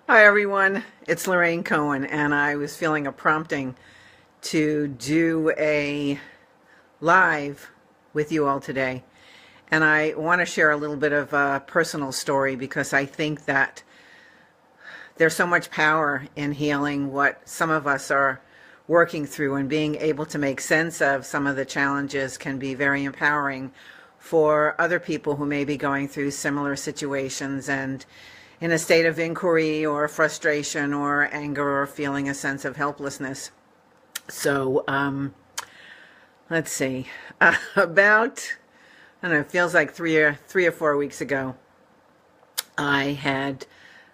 Hi everyone, it's Lorraine Cohen, and I was feeling a prompting to do a live with you all today. And I want to share a little bit of a personal story because I think that there's so much power in healing what some of us are working through, and being able to make sense of some of the challenges can be very empowering for other people who may be going through similar situations and in a state of inquiry or frustration or anger or feeling a sense of helplessness. So let's see, about, I don't know, it feels like three or 4 weeks ago, I had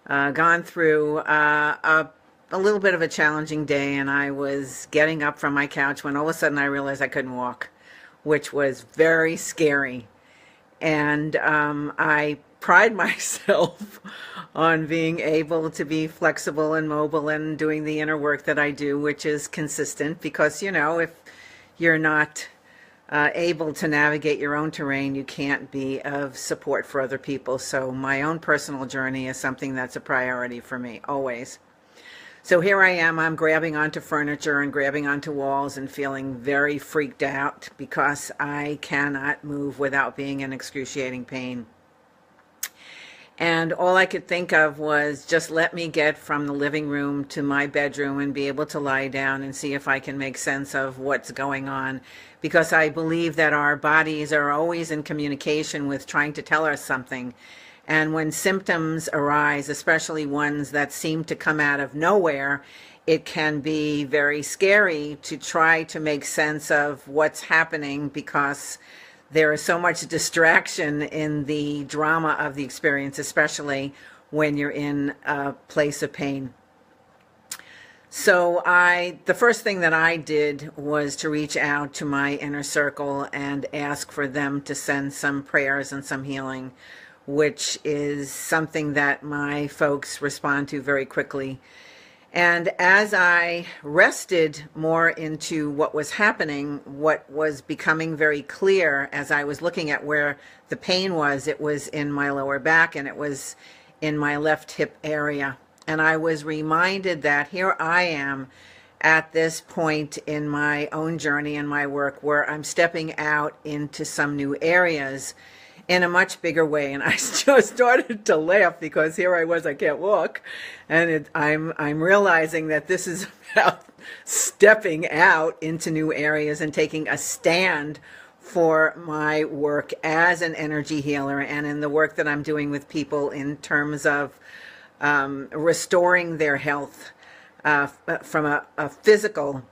gone through a little bit of a challenging day, and I was getting up from my couch when all of a sudden I realized I couldn't walk, which was very scary. And I pride myself on being able to be flexible and mobile and doing the inner work that I do, which is consistent, because, you know, if you're not able to navigate your own terrain, you can't be of support for other people. So my own personal journey is something that's a priority for me, always. So here I am, I'm grabbing onto furniture and grabbing onto walls and feeling very freaked out because I cannot move without being in excruciating pain. And all I could think of was, just let me get from the living room to my bedroom and be able to lie down and see if I can make sense of what's going on. Because I believe that our bodies are always in communication with trying to tell us something. And when symptoms arise, especially ones that seem to come out of nowhere, it can be very scary to try to make sense of what's happening, because there is so much distraction in the drama of the experience, especially when you're in a place of pain. So the first thing that I did was to reach out to my inner circle and ask for them to send some prayers and some healing, which is something that my folks respond to very quickly. And as I rested more into what was happening, what was becoming very clear as I was looking at where the pain was, it was in my lower back and it was in my left hip area. And I was reminded that here I am at this point in my own journey and my work where I'm stepping out into some new areas in a much bigger way. And I just started to laugh because here I was, I can't walk, and I'm realizing that this is about stepping out into new areas and taking a stand for my work as an energy healer, and in the work that I'm doing with people in terms of restoring their health from a physical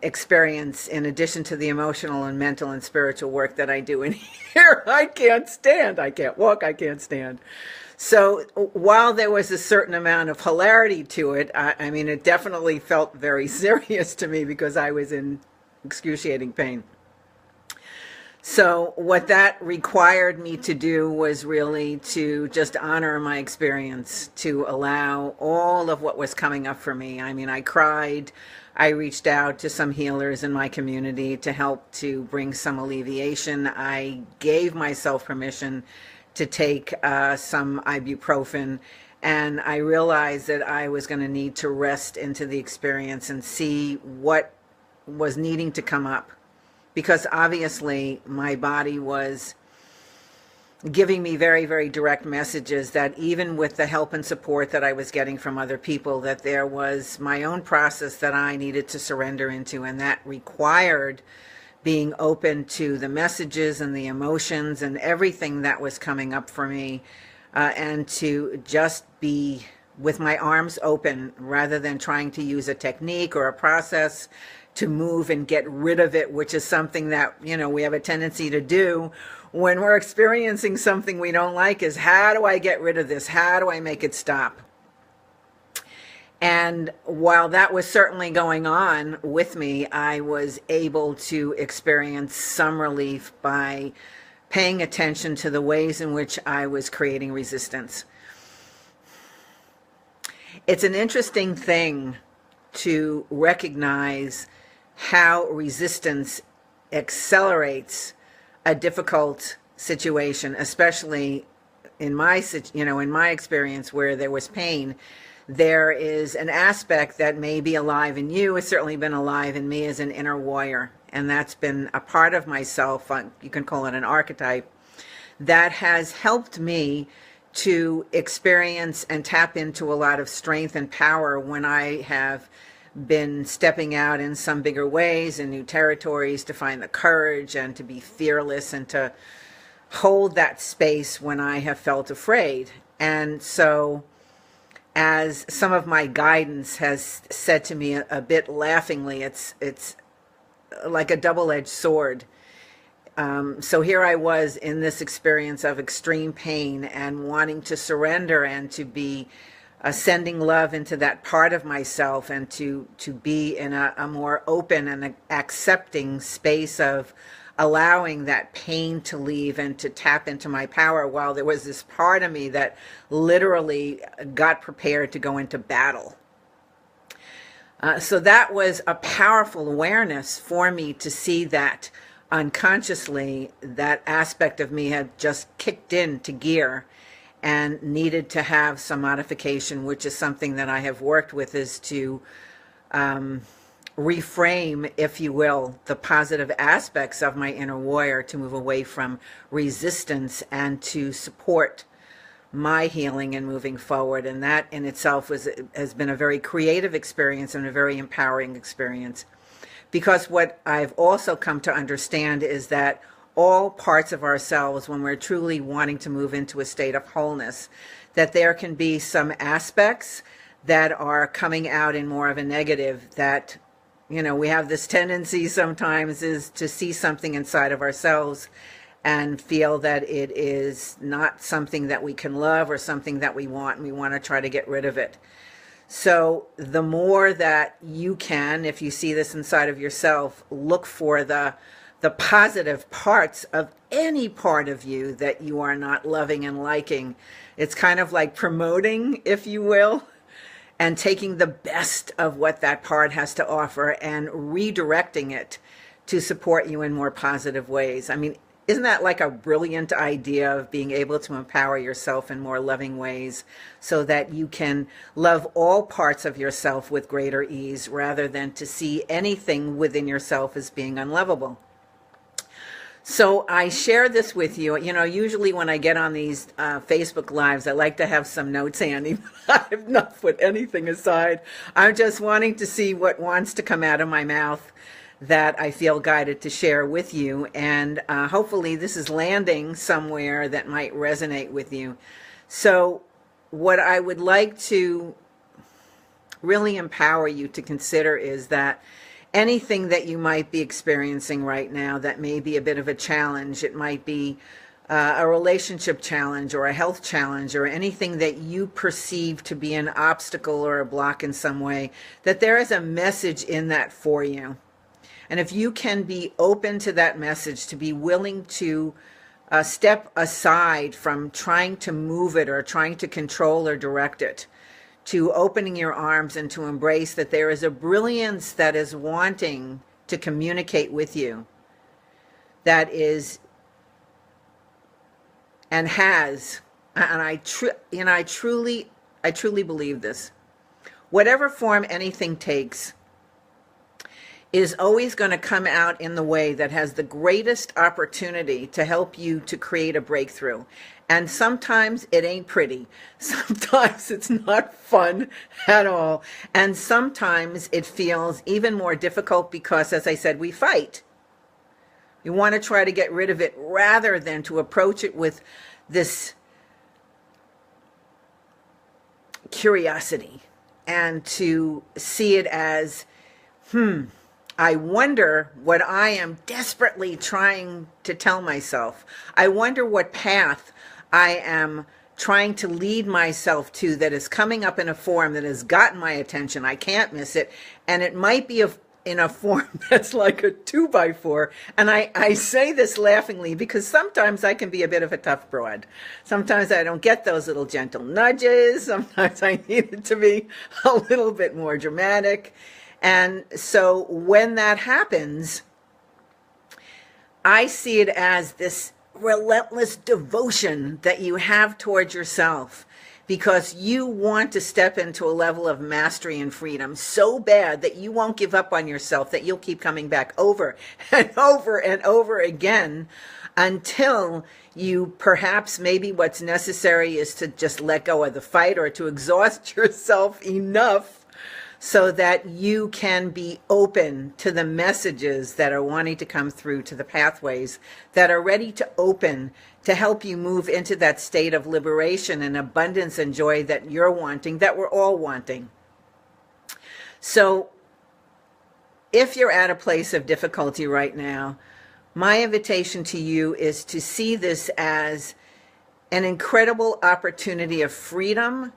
experience, in addition to the emotional and mental and spiritual work that I do. And here I can't stand, I can't walk, I can't stand. So while there was a certain amount of hilarity to it, I mean, it definitely felt very serious to me because I was in excruciating pain. So what that required me to do was really to just honor my experience, to allow all of what was coming up for me. I mean, I cried. I reached out to some healers in my community to help to bring some alleviation. I gave myself permission to take some ibuprofen, and I realized that I was going to need to rest into the experience and see what was needing to come up, because obviously my body was giving me very, very direct messages that even with the help and support that I was getting from other people, that there was my own process that I needed to surrender into, and that required being open to the messages and the emotions and everything that was coming up for me, and to just be with my arms open rather than trying to use a technique or a process to move and get rid of it, which is something that, you know, we have a tendency to do when we're experiencing something we don't like, is how do I get rid of this? How do I make it stop? And while that was certainly going on with me, I was able to experience some relief by paying attention to the ways in which I was creating resistance. It's an interesting thing to recognize how resistance accelerates a difficult situation, especially in my in my experience where there was pain, there is an aspect that may be alive in you. It's certainly been alive in me as an inner warrior, and that's been a part of myself. You can call it an archetype that has helped me to experience and tap into a lot of strength and power when I have been stepping out in some bigger ways in new territories, to find the courage and to be fearless and to hold that space when I have felt afraid. And so, as some of my guidance has said to me a bit laughingly, it's like a double-edged sword. So here I was in this experience of extreme pain and wanting to surrender and to be sending love into that part of myself, and to be in a more open and accepting space of allowing that pain to leave and to tap into my power, while there was this part of me that literally got prepared to go into battle. So that was a powerful awareness for me to see that unconsciously that aspect of me had just kicked into gear and needed to have some modification, which is something that I have worked with, is to reframe, if you will, the positive aspects of my inner warrior, to move away from resistance and to support my healing and moving forward. And that in itself has been a very creative experience and a very empowering experience. Because what I've also come to understand is that all parts of ourselves, when we're truly wanting to move into a state of wholeness, that there can be some aspects that are coming out in more of a negative, that we have this tendency sometimes is to see something inside of ourselves and feel that it is not something that we can love or something that we want, and we want to try to get rid of it. So the more that you can, if you see this inside of yourself, look for the positive parts of any part of you that you are not loving and liking. It's kind of like promoting, if you will, and taking the best of what that part has to offer and redirecting it to support you in more positive ways. I mean, isn't that like a brilliant idea of being able to empower yourself in more loving ways so that you can love all parts of yourself with greater ease, rather than to see anything within yourself as being unlovable? So I share this with you. Usually when I get on these Facebook Lives, I like to have some notes handy. I have not put anything aside. I'm just wanting to see what wants to come out of my mouth that I feel guided to share with you. And hopefully this is landing somewhere that might resonate with you. So what I would like to really empower you to consider is that anything that you might be experiencing right now that may be a bit of a challenge, it might be a relationship challenge or a health challenge or anything that you perceive to be an obstacle or a block in some way, that there is a message in that for you. And if you can be open to that message, to be willing to step aside from trying to move it or trying to control or direct it, to opening your arms and to embrace that there is a brilliance that is wanting to communicate with you, that is and has, and I truly believe this, whatever form anything takes is always going to come out in the way that has the greatest opportunity to help you to create a breakthrough. And sometimes it ain't pretty. Sometimes it's not fun at all. And sometimes it feels even more difficult because, as I said, we fight. We want to try to get rid of it rather than to approach it with this curiosity and to see it as, I wonder what I am desperately trying to tell myself. I wonder what path I am trying to lead myself to that is coming up in a form that has gotten my attention. I can't miss it. And it might be in a form that's like a 2x4. And I say this laughingly because sometimes I can be a bit of a tough broad. Sometimes I don't get those little gentle nudges. Sometimes I need it to be a little bit more dramatic. And so when that happens, I see it as this relentless devotion that you have towards yourself, because you want to step into a level of mastery and freedom so bad that you won't give up on yourself, that you'll keep coming back over and over and over again until you, perhaps maybe what's necessary is to just let go of the fight or to exhaust yourself enough so that you can be open to the messages that are wanting to come through, to the pathways that are ready to open to help you move into that state of liberation and abundance and joy that you're wanting, that we're all wanting. So if you're at a place of difficulty right now, my invitation to you is to see this as an incredible opportunity of freedom,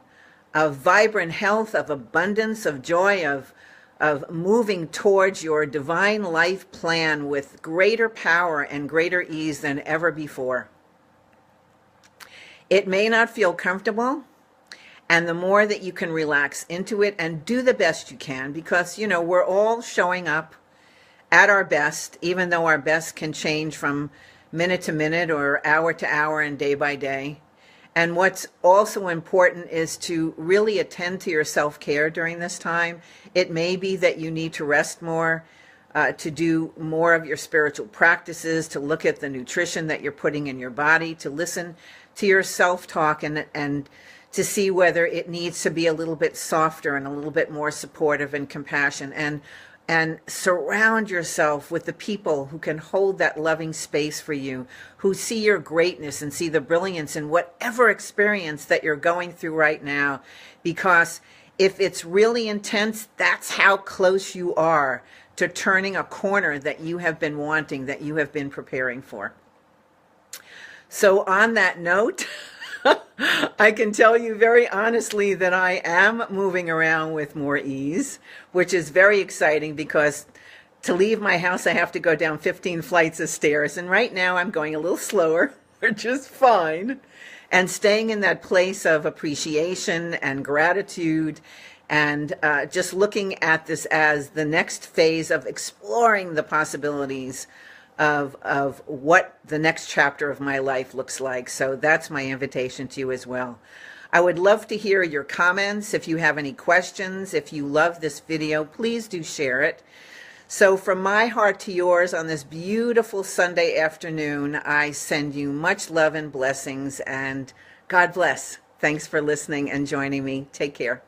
of vibrant health, of abundance, of joy, of moving towards your divine life plan with greater power and greater ease than ever before. It may not feel comfortable, and the more that you can relax into it and do the best you can, because, we're all showing up at our best, even though our best can change from minute to minute or hour to hour and day by day. And what's also important is to really attend to your self-care during this time. It may be that you need to rest more, to do more of your spiritual practices, to look at the nutrition that you're putting in your body, to listen to your self-talk and to see whether it needs to be a little bit softer and a little bit more supportive and compassion, and surround yourself with the people who can hold that loving space for you, who see your greatness and see the brilliance in whatever experience that you're going through right now. Because if it's really intense, that's how close you are to turning a corner that you have been wanting, that you have been preparing for. So on that note, I can tell you very honestly that I am moving around with more ease, which is very exciting, because to leave my house, I have to go down 15 flights of stairs. And right now I'm going a little slower, which is fine, and staying in that place of appreciation and gratitude, and just looking at this as the next phase of exploring the possibilities of what the next chapter of my life looks like. So that's my invitation to you as well. I would love to hear your comments. If you have any questions, if you love this video, please do share it. So from my heart to yours on this beautiful Sunday afternoon, I send you much love and blessings, and God bless. Thanks for listening and joining me. Take care.